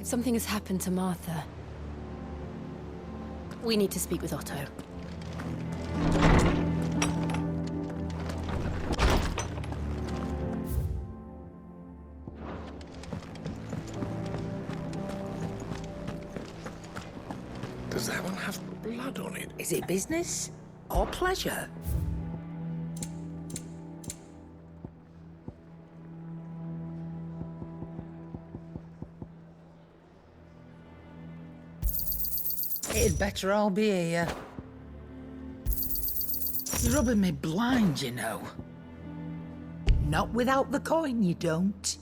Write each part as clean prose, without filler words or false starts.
If something has happened to Martha, we need to speak with Otto. Does that one have blood on it? Is it business or pleasure? It'd better all be here. You're rubbing me blind, you know. Not without the coin, you don't.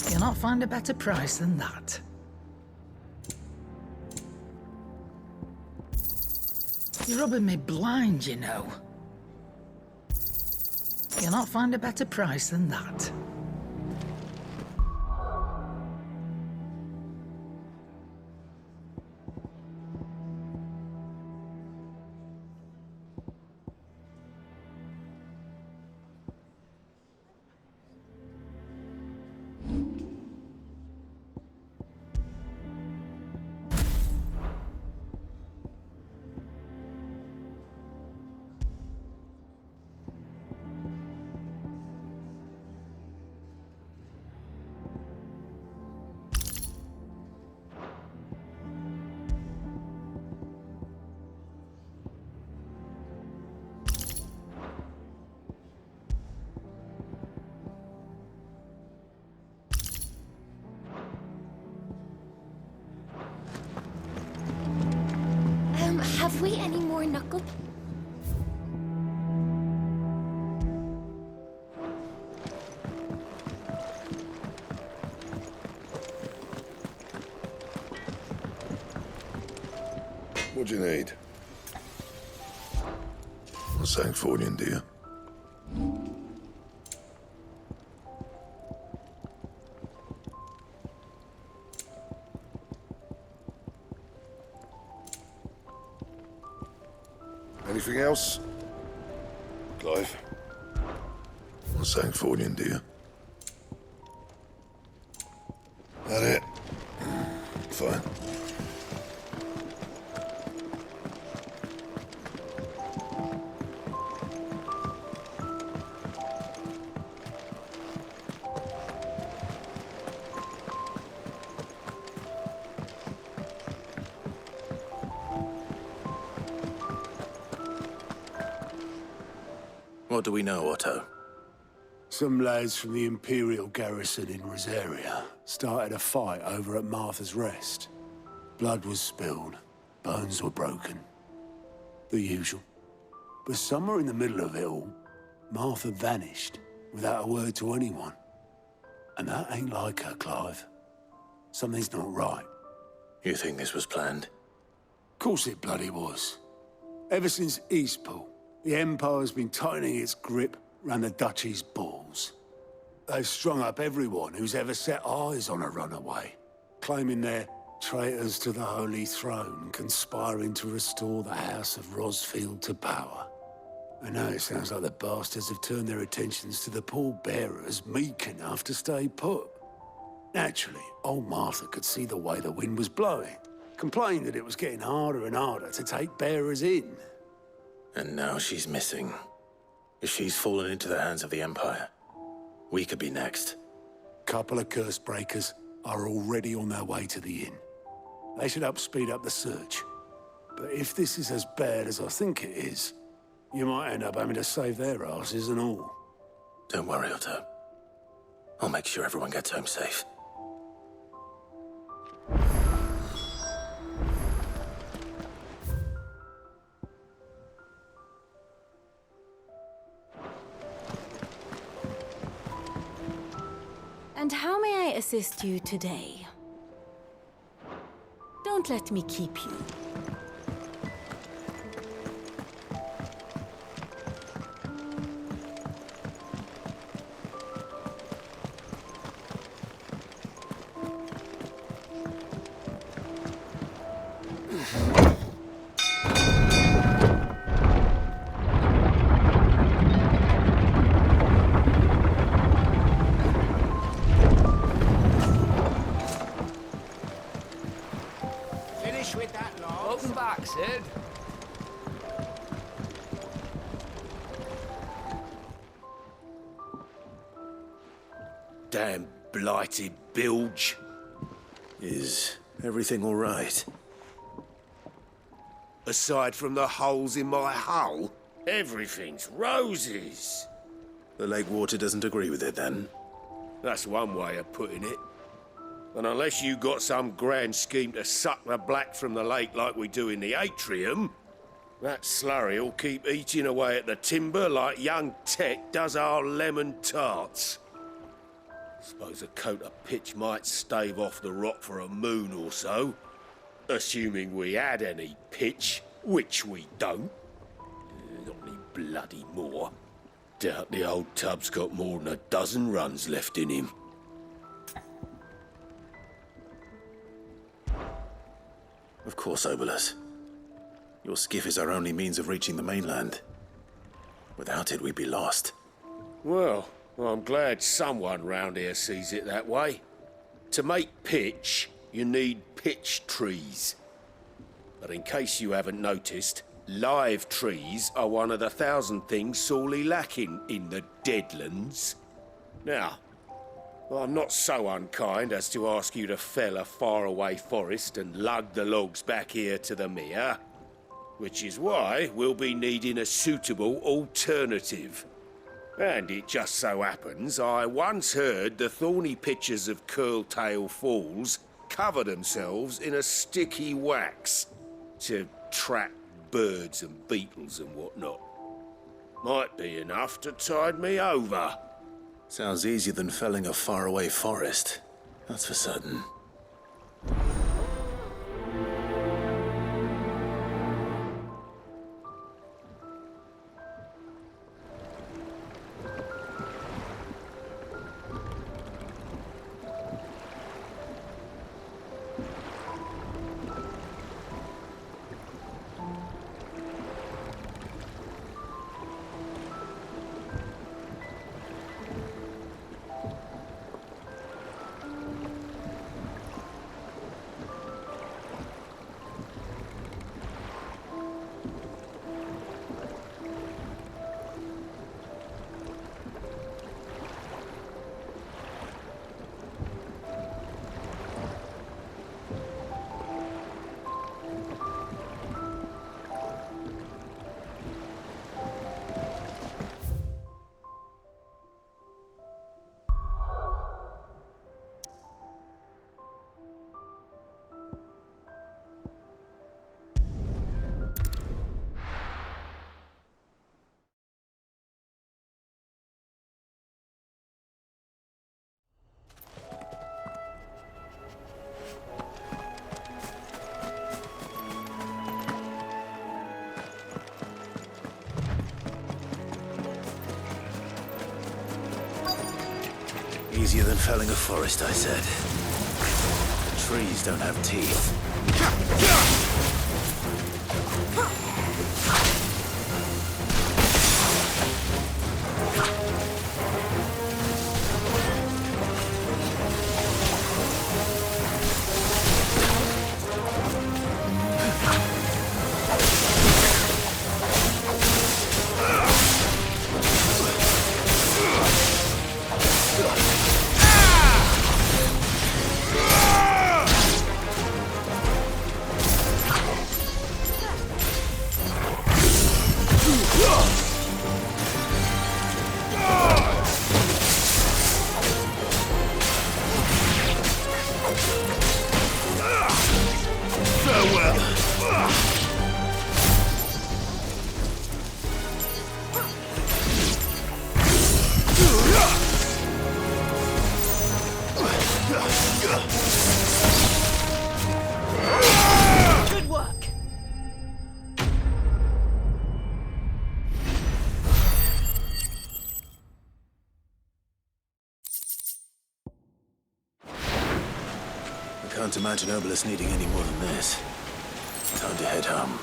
You'll not find a better price than that. You're rubbing me blind, you know. You'll not find a better price than that. Have we any more knuckle? What do you need? What's saying for you, dear? Anything else? Clive? What's saying for you, dear? That it? Fine. What do we know, Otto? Some lads from the Imperial garrison in Rosaria started a fight over at Martha's Rest. Blood was spilled, bones were broken. The usual. But somewhere in the middle of it all, Martha vanished without a word to anyone. And that ain't like her, Clive. Something's not right. You think this was planned? Course it bloody was. Ever since Eastpool, the Empire's been tightening its grip round the Duchy's balls. They've strung up everyone who's ever set eyes on a runaway, claiming they're traitors to the Holy Throne, conspiring to restore the House of Rosfield to power. And now it sounds like the bastards have turned their attentions to the pallbearers meek enough to stay put. Naturally, old Martha could see the way the wind was blowing, complained that it was getting harder and harder to take bearers in. And now she's missing. If she's fallen into the hands of the Empire, we could be next. Couple of curse breakers are already on their way to the inn. They should help speed up the search. But if this is as bad as I think it is, you might end up having to save their asses and all. Don't worry, Otto. I'll make sure everyone gets home safe. And how may I assist you today? Don't let me keep you. Finish with that, Lars. Welcome back, Sid. Damn blighted bilge. Is everything all right? Aside from the holes in my hull, everything's roses. The lake water doesn't agree with it, then? That's one way of putting it. And unless you got some grand scheme to suck the black from the lake like we do in the atrium, that slurry'll keep eating away at the timber like young Tech does our lemon tarts. Suppose a coat of pitch might stave off the rot for a moon or so. Assuming we had any pitch, which we don't. Not any bloody more. Doubt the old tub's got more than a dozen runs left in him. Of course, Obolus. Your skiff is our only means of reaching the mainland. Without it, we'd be lost. Well, I'm glad someone round here sees it that way. To make pitch, you need pitch trees. But in case you haven't noticed, live trees are one of the 1,000 things sorely lacking in the Deadlands. Now, I'm not so unkind as to ask you to fell a faraway forest and lug the logs back here to the mere, which is why we'll be needing a suitable alternative. And it just so happens I once heard the thorny pitchers of Curltail Falls cover themselves in a sticky wax to trap birds and beetles and whatnot. Might be enough to tide me over. Sounds easier than felling a faraway forest. That's for certain. Easier than felling a forest, I said. The trees don't have teeth. Good work. I can't imagine Obolus needing any more than this. head home.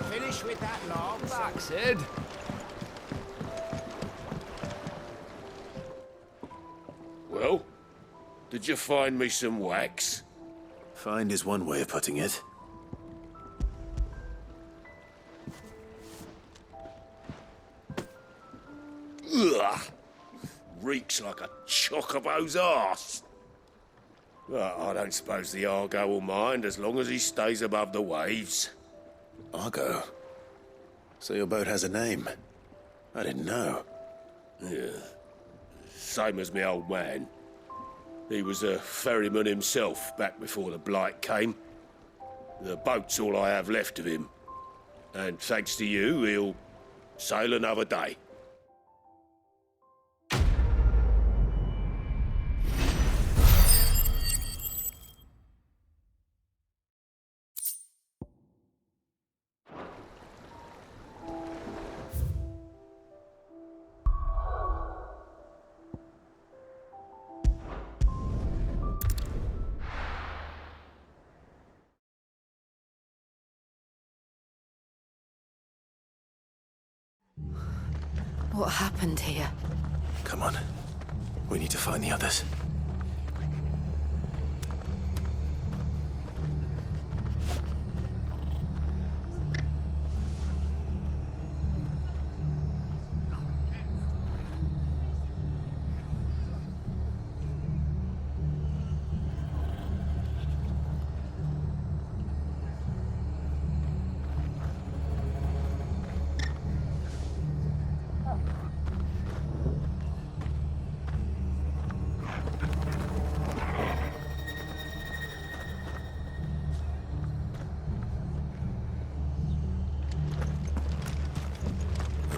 Finish with that long back, Sid. Well, did you find me some wax? Find is one way of putting it. Ugh! Reeks like a chocobo's arse. Well, I don't suppose the Argo will mind as long as he stays above the waves. Argo? So your boat has a name? I didn't know. Yeah. Same as my old man. He was a ferryman himself back before the Blight came. The boat's all I have left of him. And thanks to you, he'll sail another day. What happened here? Come on. We need to find the others.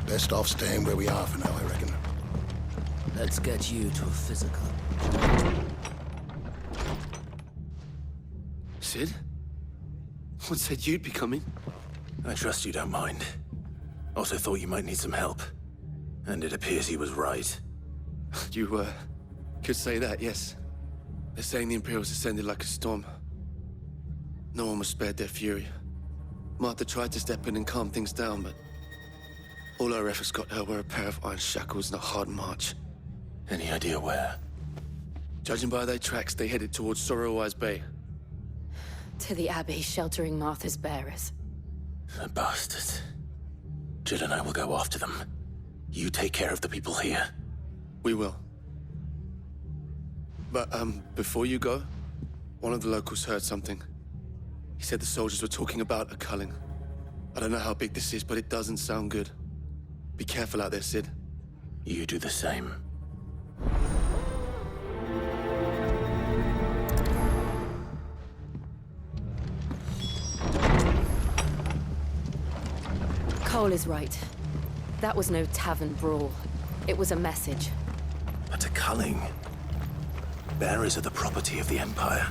Best off staying where we are for now, I reckon. Let's get you to a physical. Sid? What said you'd be coming? I trust you don't mind. Also thought you might need some help. And it appears he was right. You, could say that, yes. They're saying the Imperials descended like a storm. No one was spared their fury. Martha tried to step in and calm things down, but all our efforts got her were a pair of iron shackles and a hard march. Any idea where? Judging by their tracks, they headed towards Sorrowwise Bay. To the Abbey, sheltering Martha's bearers. The bastards. Jill and I will go after them. You take care of the people here. We will. But, before you go, one of the locals heard something. He said the soldiers were talking about a culling. I don't know how big this is, but it doesn't sound good. Be careful out there, Sid. You do the same. Cole is right. That was no tavern brawl. It was a message. But a culling. Bearers are the property of the Empire.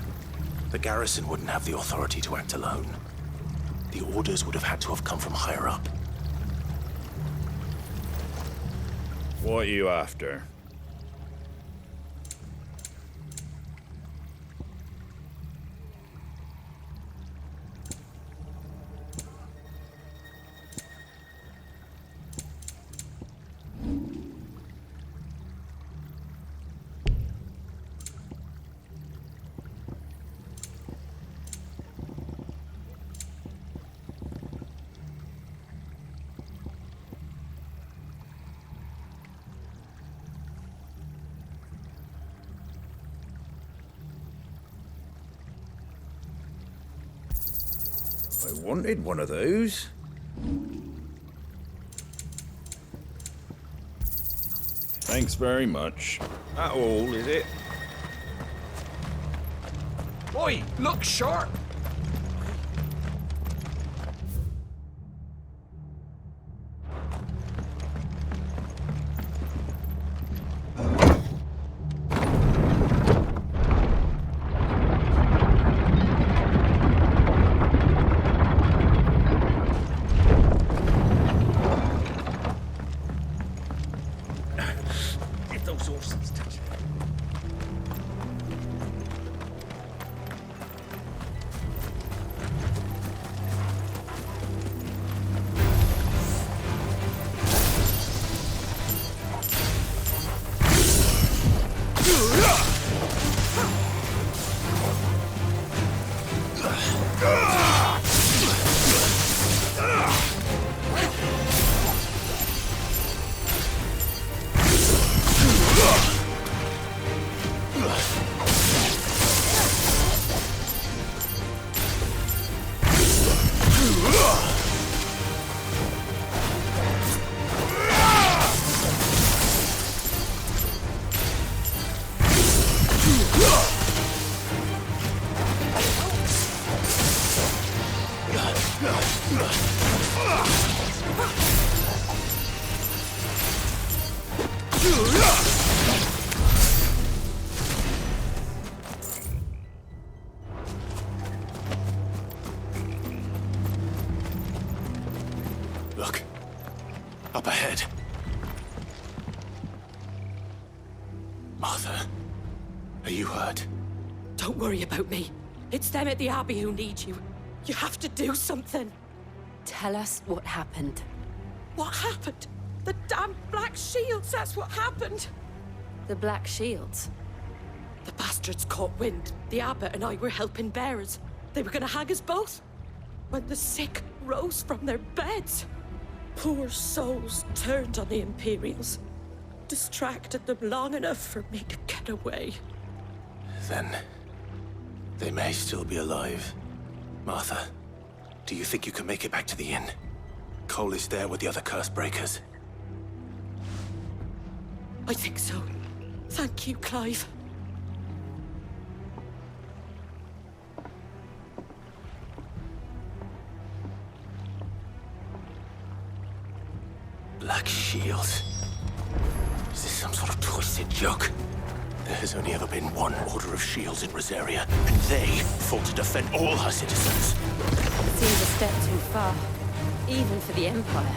The garrison wouldn't have the authority to act alone. The orders would have had to have come from higher up. What are you after? I wanted one of those. Thanks very much. That all, is it? Oi, look sharp! If those horses touch it. Look. Up ahead. Martha, are you hurt? Don't worry about me. It's them at the Abbey who need you. You have to do something. Tell us what happened. What happened? The damn Black Shields, that's what happened. The Black Shields? The bastards caught wind. The abbot and I were helping bearers. They were gonna hang us both. When the sick rose from their beds, poor souls turned on the Imperials. Distracted them long enough for me to get away. Then they may still be alive. Martha, do you think you can make it back to the inn? Cole is there with the other curse breakers. I think so. Thank you, Clive. Black Shields. Is this some sort of twisted joke? There has only ever been one Order of Shields in Rosaria, and they fought to defend all her citizens. Seems a step too far, even for the Empire.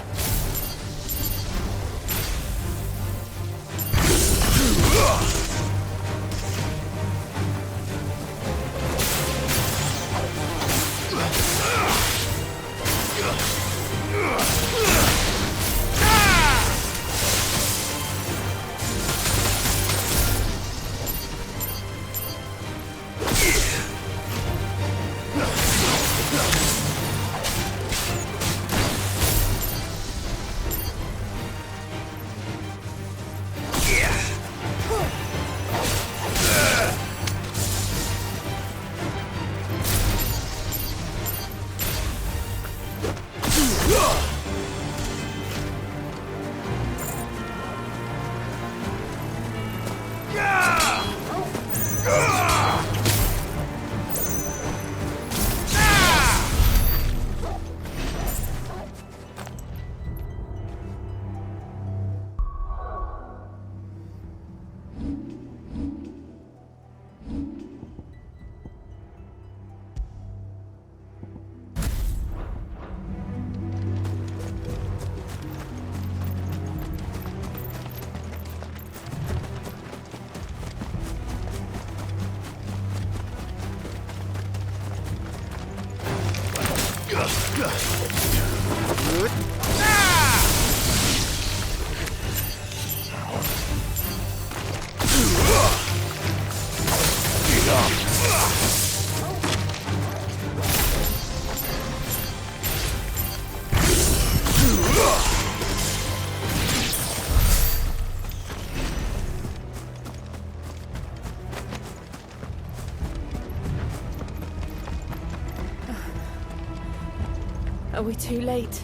Are we too late?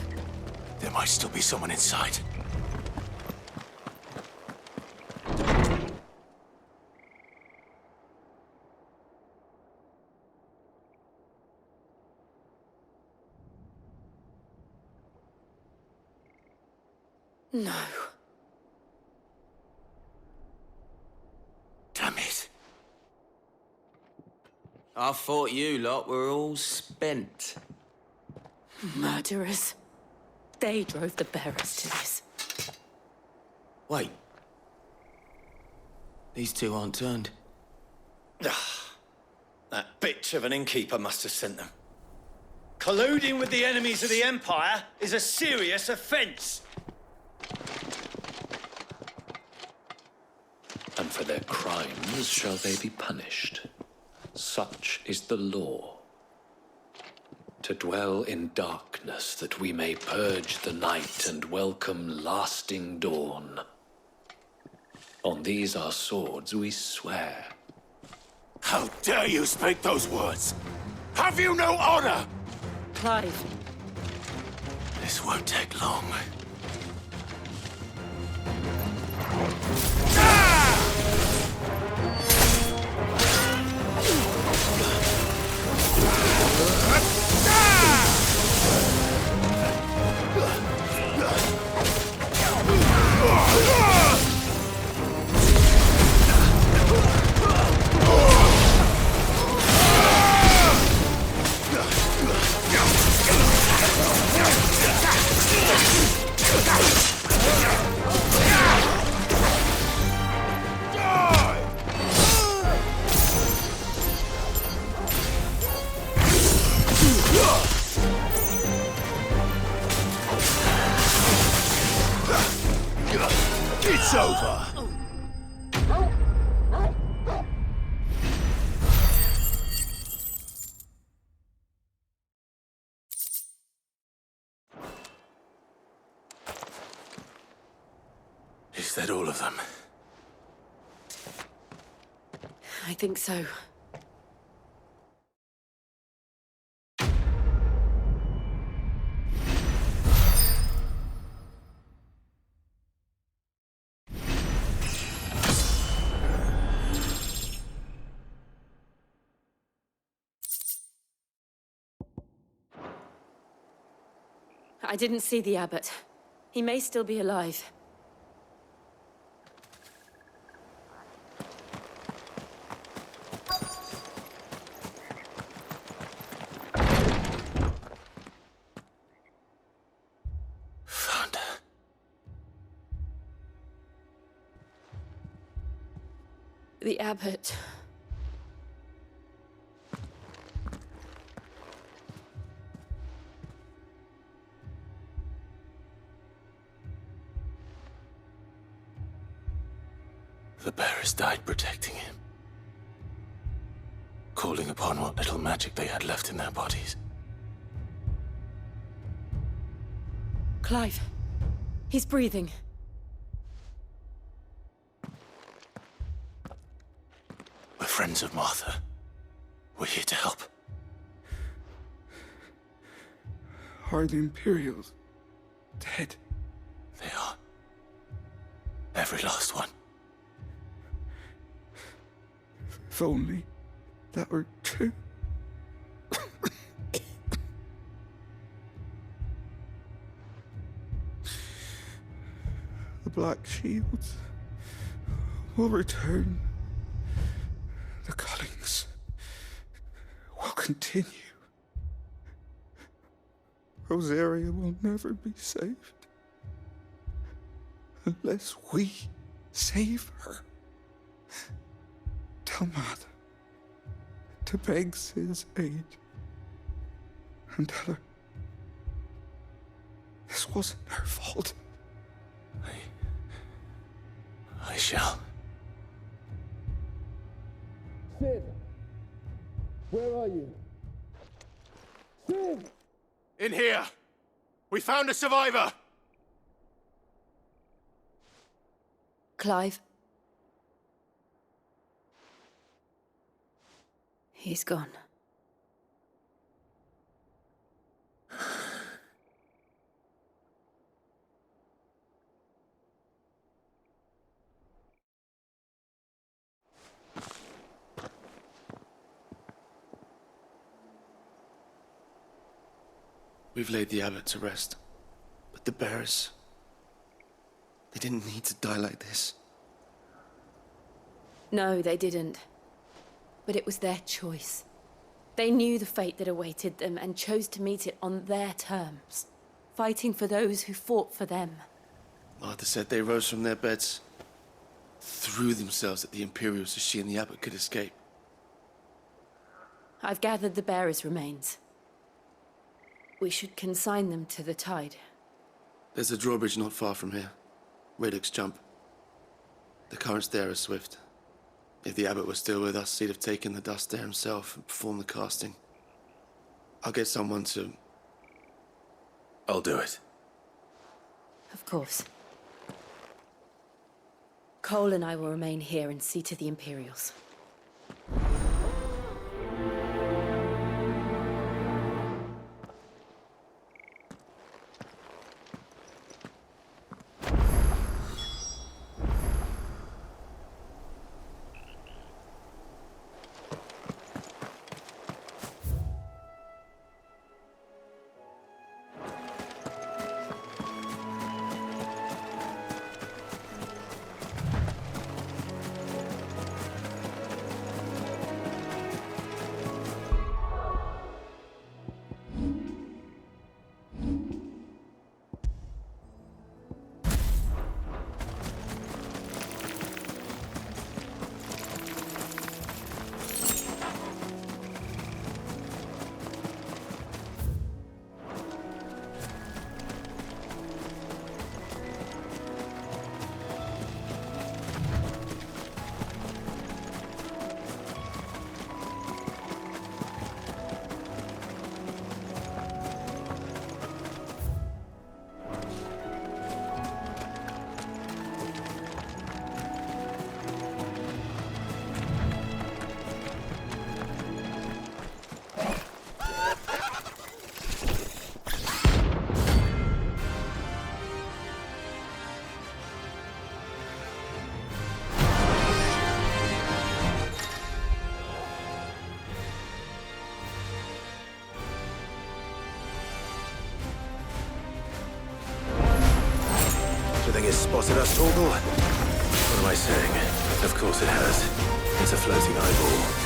There might still be someone inside. No. Damn it. I thought you lot were all spent. Murderers. They drove the bearers to this. Wait. These two aren't turned. That bitch of an innkeeper must have sent them. Colluding with the enemies of the Empire is a serious offense. And for their crimes shall they be punished. Such is the law. To dwell in darkness that we may purge the night and welcome lasting dawn. On these our swords we swear. How dare you speak those words? Have you no honor? Clive. This won't take long. It's over! Is that all of them? I think so. I didn't see the abbot. He may still be alive. Found her. The abbot. The bearers died protecting him. Calling upon what little magic they had left in their bodies. Clive. He's breathing. We're friends of Martha. We're here to help. Are the Imperials dead? They are. Every last one. If only that were true. The Black Shields will return. The Cullings will continue. Rosaria will never be saved unless we save her. Tell Martha to beg Sid's aid and tell her this wasn't her fault. I shall. Sid! Where are you? Sid! In here! We found a survivor! Clive. He's gone. We've laid the abbot to rest. But the bearers... they didn't need to die like this. No, they didn't. But it was their choice. They knew the fate that awaited them and chose to meet it on their terms, fighting for those who fought for them. Martha said they rose from their beds, threw themselves at the Imperials so she and the abbot could escape. I've gathered the bearers' remains. We should consign them to the tide. There's a drawbridge not far from here. Radix jump. The currents there are swift. If the abbot was still with us, he'd have taken the dust there himself and performed the casting. I'll get someone to... I'll do it. Of course. Cole and I will remain here and see to the Imperials. Do you think it's spotted us, Torgal? What am I saying? Of course it has. It's a floating eyeball.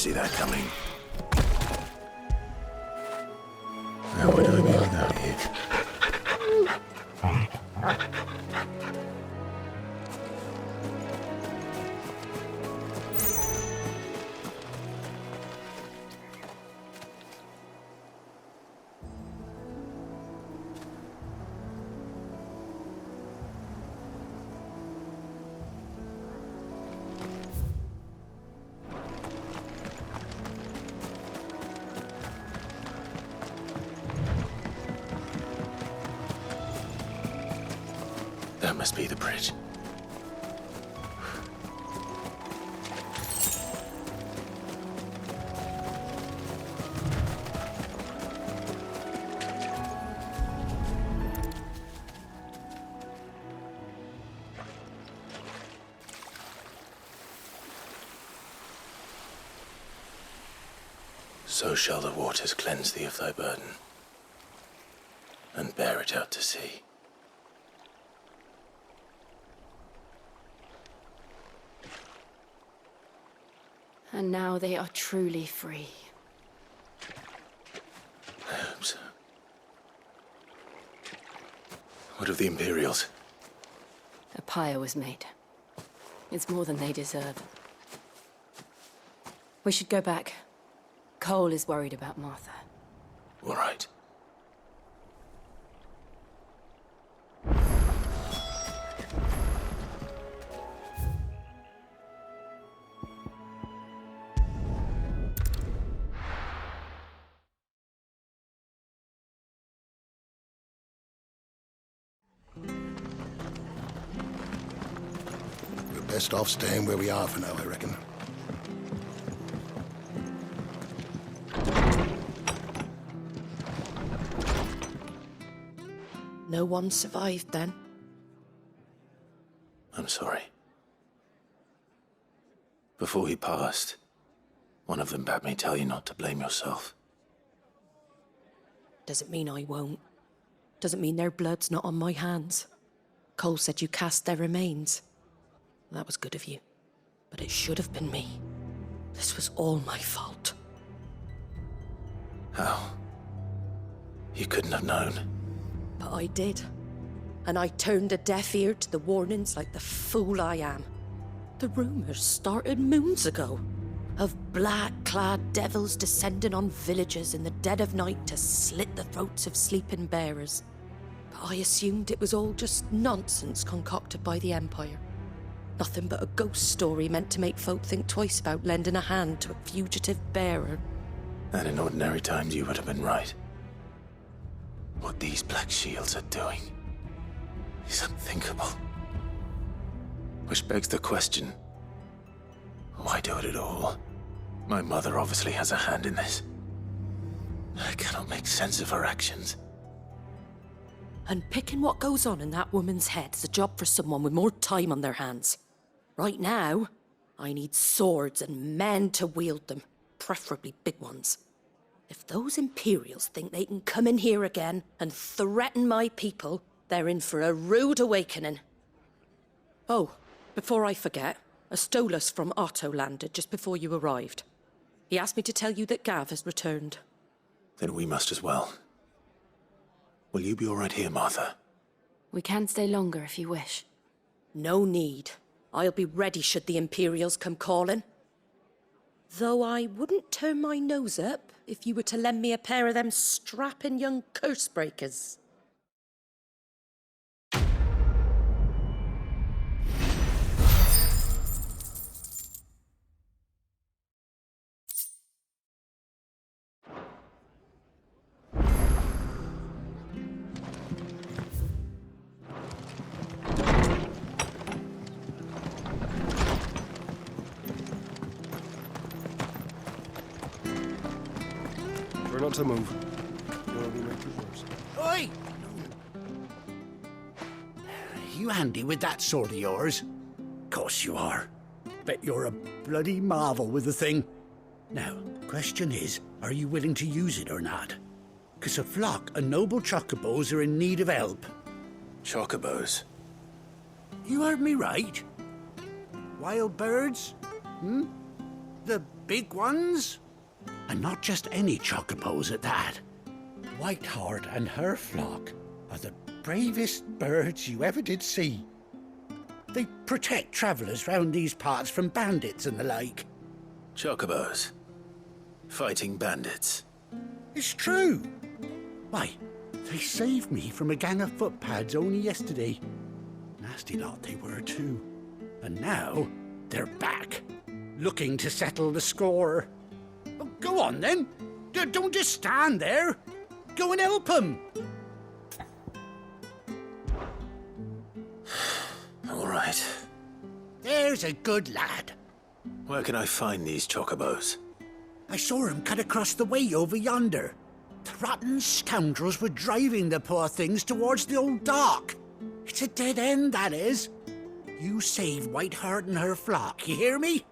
see that coming. How would I be without you? That must be the bridge. So shall the waters cleanse thee of thy burden, and bear it out to sea. And now they are truly free. I hope so. What of the Imperials? A pyre was made. It's more than they deserve. We should go back. Cole is worried about Martha. All right. We're best off staying where we are for now, I reckon. No one survived then? I'm sorry. Before he passed, one of them bade me tell you not to blame yourself. Doesn't mean I won't. Doesn't mean their blood's not on my hands. Cole said you cast their remains. That was good of you. But it should have been me. This was all my fault. How? You couldn't have known. But I did. And I turned a deaf ear to the warnings like the fool I am. The rumors started moons ago. Of black-clad devils descending on villages in the dead of night to slit the throats of sleeping bearers. But I assumed it was all just nonsense concocted by the Empire. Nothing but a ghost story meant to make folk think twice about lending a hand to a fugitive bearer. And in ordinary times you would have been right. What these Black Shields are doing is unthinkable. Which begs the question, why do it at all? My mother obviously has a hand in this. I cannot make sense of her actions. And picking what goes on in that woman's head is a job for someone with more time on their hands. Right now, I need swords and men to wield them, preferably big ones. If those Imperials think they can come in here again and threaten my people, they're in for a rude awakening. Oh, before I forget, a Stolas from Otto landed just before you arrived. He asked me to tell you that Gav has returned. Then we must as well. Will you be all right here, Martha? We can stay longer if you wish. No need. I'll be ready should the Imperials come calling. Though I wouldn't turn my nose up if you were to lend me a pair of them strapping young curse breakers. We're not to move. You'll be making worse. Oi! You handy with that sword of yours? Course you are. Bet you're a bloody marvel with the thing. Now, question is, are you willing to use it or not? 'Cause a flock of noble chocobos are in need of help. Chocobos? You heard me right. Wild birds? The big ones. And not just any chocobos at that. Whiteheart and her flock are the bravest birds you ever did see. They protect travellers round these parts from bandits and the like. Chocobos. Fighting bandits. It's true. Why, they saved me from a gang of footpads only yesterday. Nasty lot they were too. And now they're back, looking to settle the score. Oh, go on then. Don't just stand there. Go and help them. All right. There's a good lad. Where can I find these chocobos? I saw him cut across the way over yonder. The rotten scoundrels were driving the poor things towards the old dock. It's a dead end, that is. You save Whiteheart and her flock, you hear me?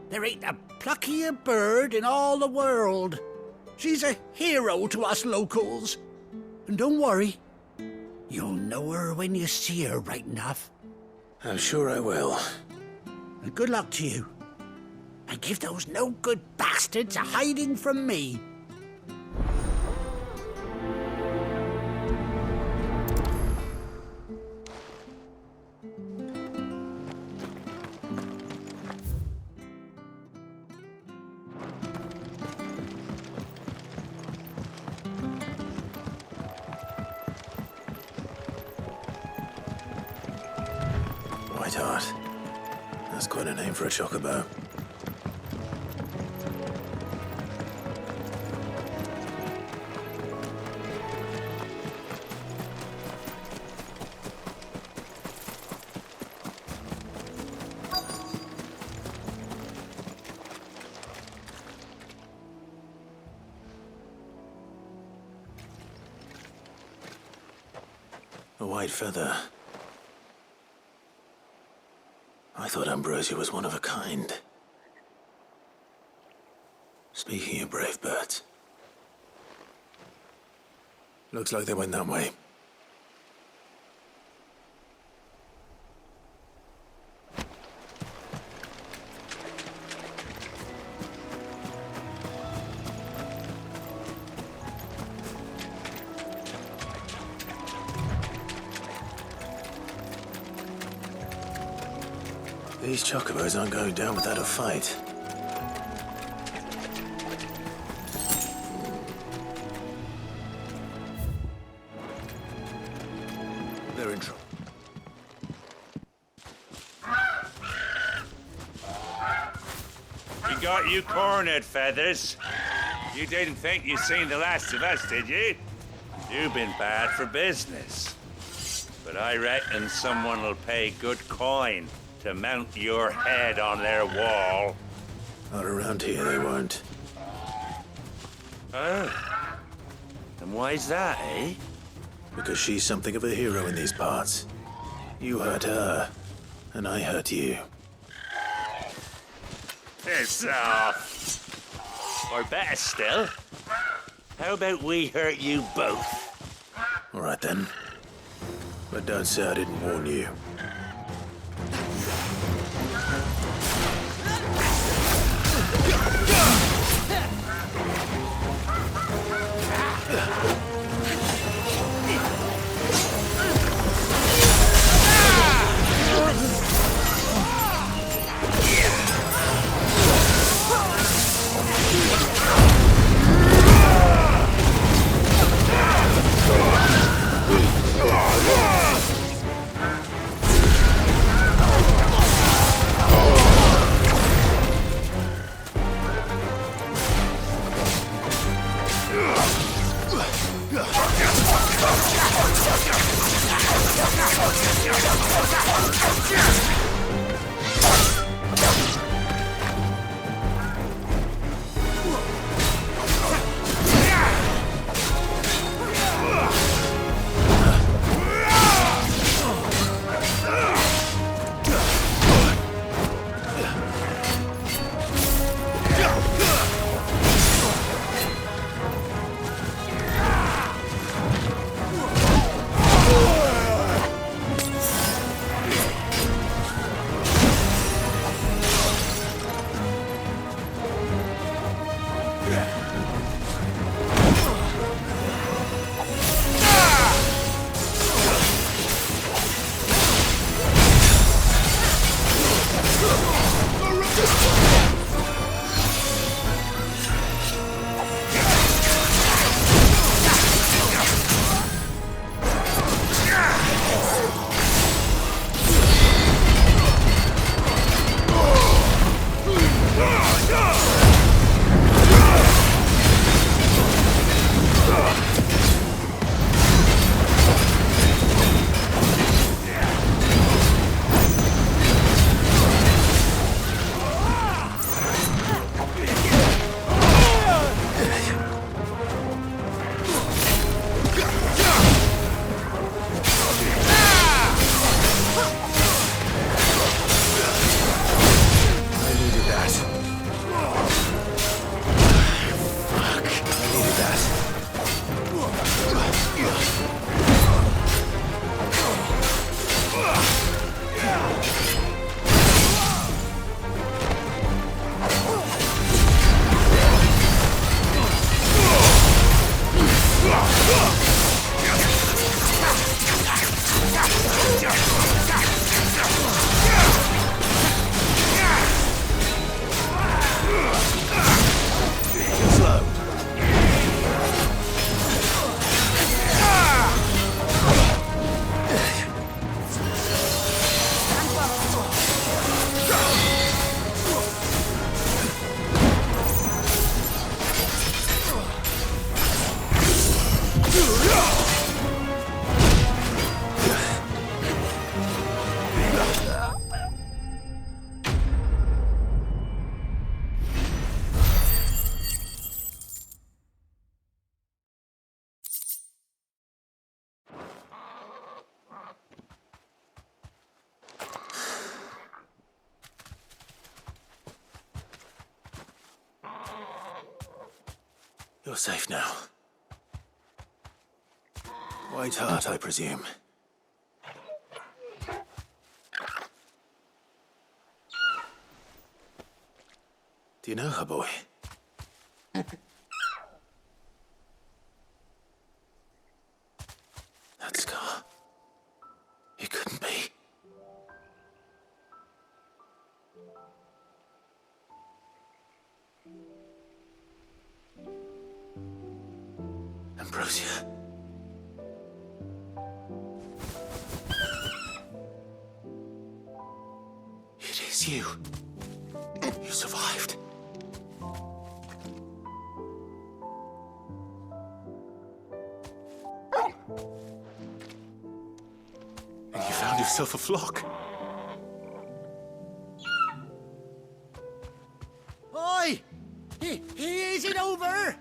There ain't a pluckier bird in all the world. She's a hero to us locals. And don't worry, you'll know her when you see her right enough. I'm sure I will. And good luck to you. And give those no-good bastards a hiding from me. Whiteheart. That's quite a name for a chocobo. A white feather. I thought Ambrosia was one of a kind. Speaking of brave birds. Looks like they went that way. These chocobos aren't going down without a fight. They're in trouble. We got you cornered, Feathers. You didn't think you'd seen the last of us, did you? You've been bad for business. But I reckon someone will pay good coin to mount your head on their wall. Not around here, they won't. Oh. And why's that, eh? Because she's something of a hero in these parts. You hurt her, and I hurt you. Piss off. Or better still, how about we hurt you both? All right then. But don't say I didn't warn you. You're safe now. White Hart, I presume. Do you know her, boy? That scar. It couldn't be. Ambrosia. It is you. You survived. And you found yourself a flock. Oi! Is it over?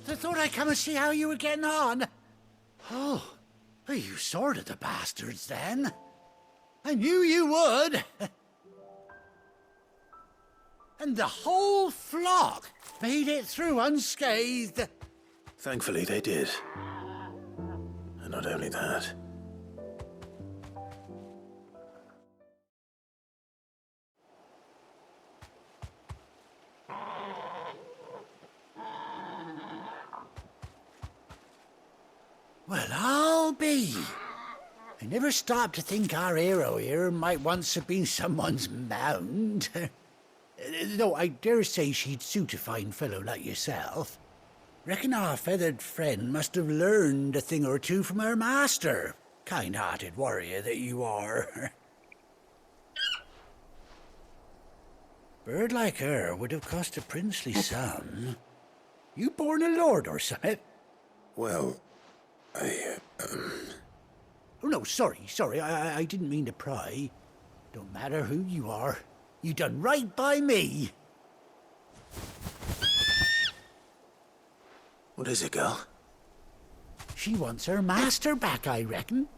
I thought I'd come and see how you were getting on. Oh, you sorted the bastards then. I knew you would. And the whole flock made it through unscathed. Thankfully, they did. And not only that. Well, I'll be. I never stopped to think our hero here might once have been someone's mount. Though I dare say she'd suit a fine fellow like yourself. Reckon our feathered friend must have learned a thing or two from her master. Kind-hearted warrior that you are. Bird like her would have cost a princely sum. You born a lord or something? Well, Oh, no, sorry. I didn't mean to pry. Don't matter who you are. You done right by me. what is it, girl? She wants her master back, I reckon.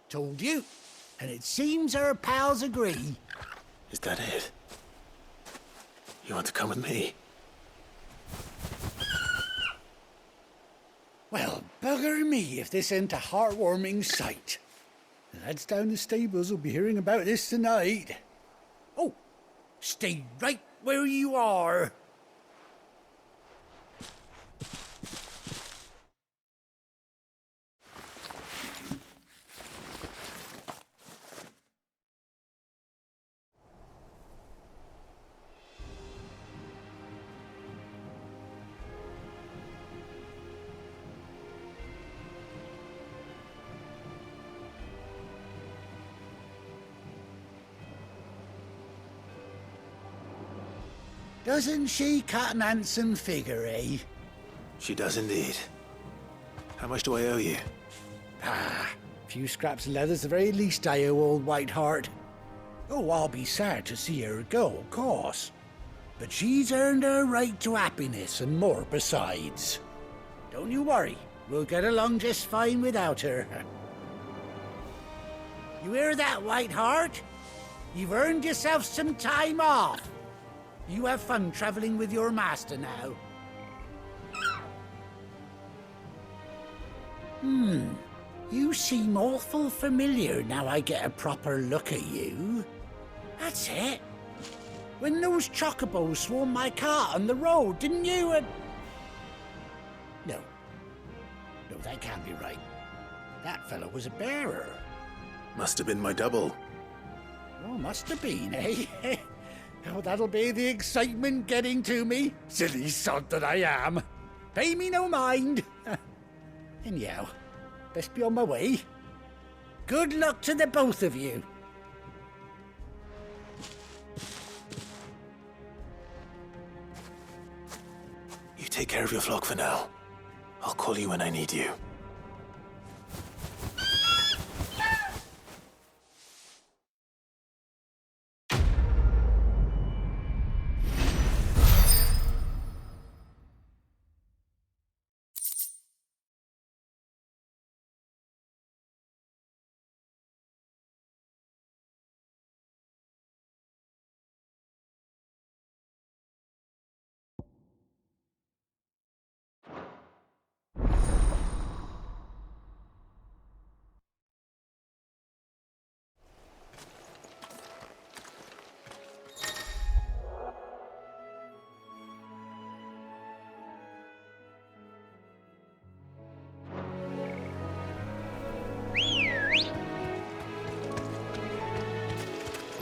Told you. And it seems her pals agree. Is that it? You want to come with me? Well, bugger me if this ain't a heartwarming sight. The lads down the stables will be hearing about this tonight. Oh, stay right where you are. Doesn't she cut an handsome figure, eh? She does indeed. How much do I owe you? A few scraps of leather's the very least I owe old White Hart. Oh, I'll be sad to see her go, of course. But she's earned her right to happiness and more besides. Don't you worry, we'll get along just fine without her. You hear that, White Hart? You've earned yourself some time off. You have fun traveling with your master now. You seem awful familiar now I get a proper look at you. That's it. When those chocobos swarmed my cart on the road, didn't you? No, that can't be right. That fellow was a bearer. Must have been my double. Oh, must have been, eh? Oh, that'll be the excitement getting to me. Silly sod that I am. Pay me no mind. Anyhow, best be on my way. Good luck to the both of you. You take care of your flock for now. I'll call you when I need you.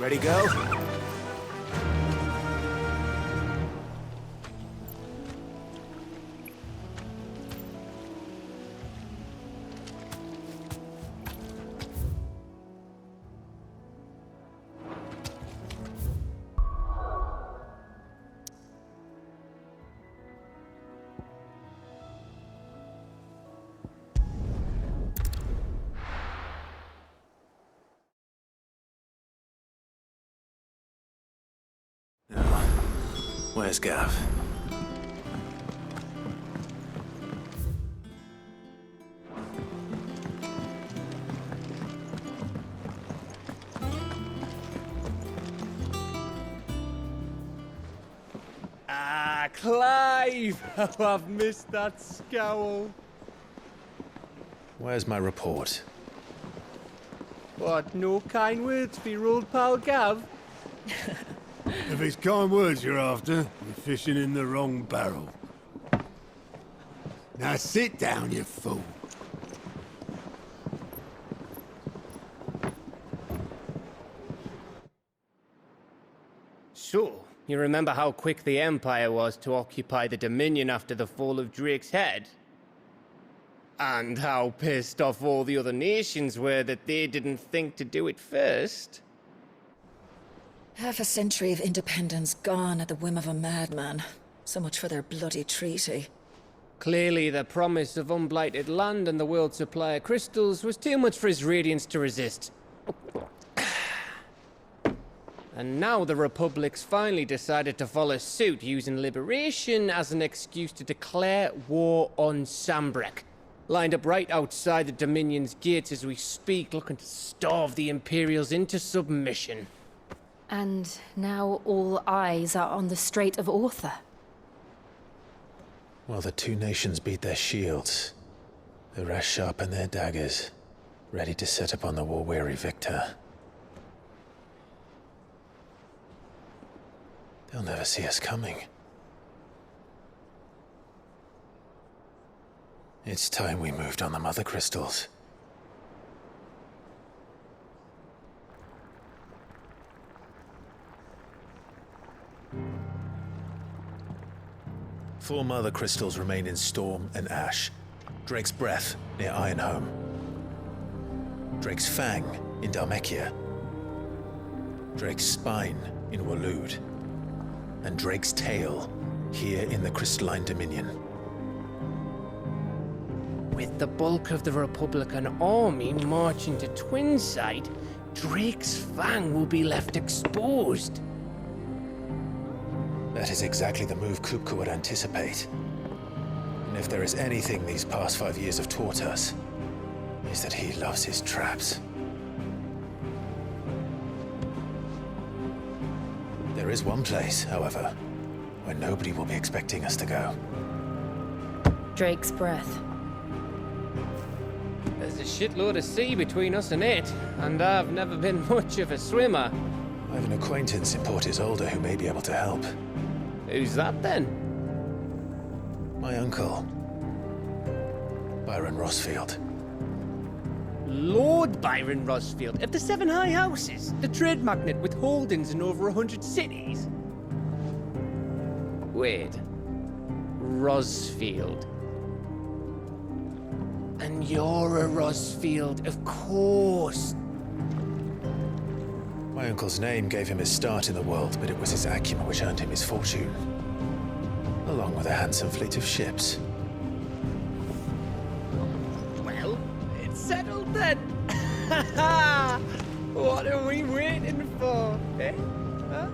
Ready, go? Where's Gav? Ah, Clive! Oh, I've missed that scowl. Where's my report? What, no kind words for your old pal Gav? If it's kind words you're after, you're fishing in the wrong barrel. Now sit down, you fool. So, you remember how quick the Empire was to occupy the Dominion after the fall of Drake's head? And how pissed off all the other nations were that they didn't think to do it first? Half a century of independence gone at the whim of a madman. So much for their bloody treaty. Clearly, the promise of unblighted land and the world's supply of crystals was too much for his radiance to resist. And now the Republic's finally decided to follow suit, using liberation as an excuse to declare war on Sambrek. Lined up right outside the Dominion's gates as we speak, looking to starve the Imperials into submission. And now all eyes are on the Strait of Author. While the two nations beat their shields, the rest sharpen their daggers, ready to set upon the war-weary victor. They'll never see us coming. It's time we moved on the Mother Crystals. Four Mother Crystals remain in Storm and Ash. Drake's Breath near Ironhome. Drake's Fang in Dhalmekia. Drake's Spine in Waloed. And Drake's Tail here in the Crystalline Dominion. With the bulk of the Republican army marching to Twinside, Drake's Fang will be left exposed. That is exactly the move Kupka would anticipate. And if there is anything these past 5 years have taught us, is that he loves his traps. There is one place, however, where nobody will be expecting us to go. Drake's Breath. There's a shitload of sea between us and it, and I've never been much of a swimmer. I have an acquaintance in Port Isolde who may be able to help. Who's that then? My uncle, Byron Rossfield. Lord Byron Rossfield of the Seven High Houses, the trade magnate with holdings in over 100 cities. Wait, Rossfield. And you're a Rossfield, of course. My uncle's name gave him his start in the world, but it was his acumen which earned him his fortune. Along with a handsome fleet of ships. Well, it's settled then. What are we waiting for, eh? Huh?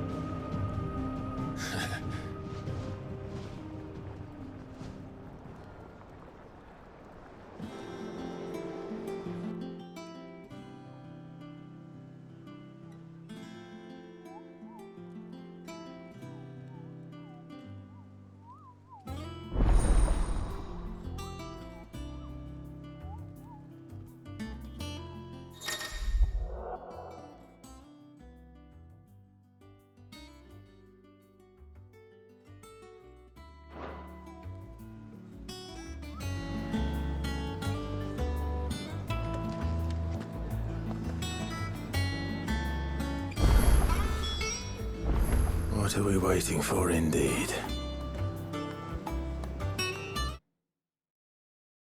What are we waiting for, indeed?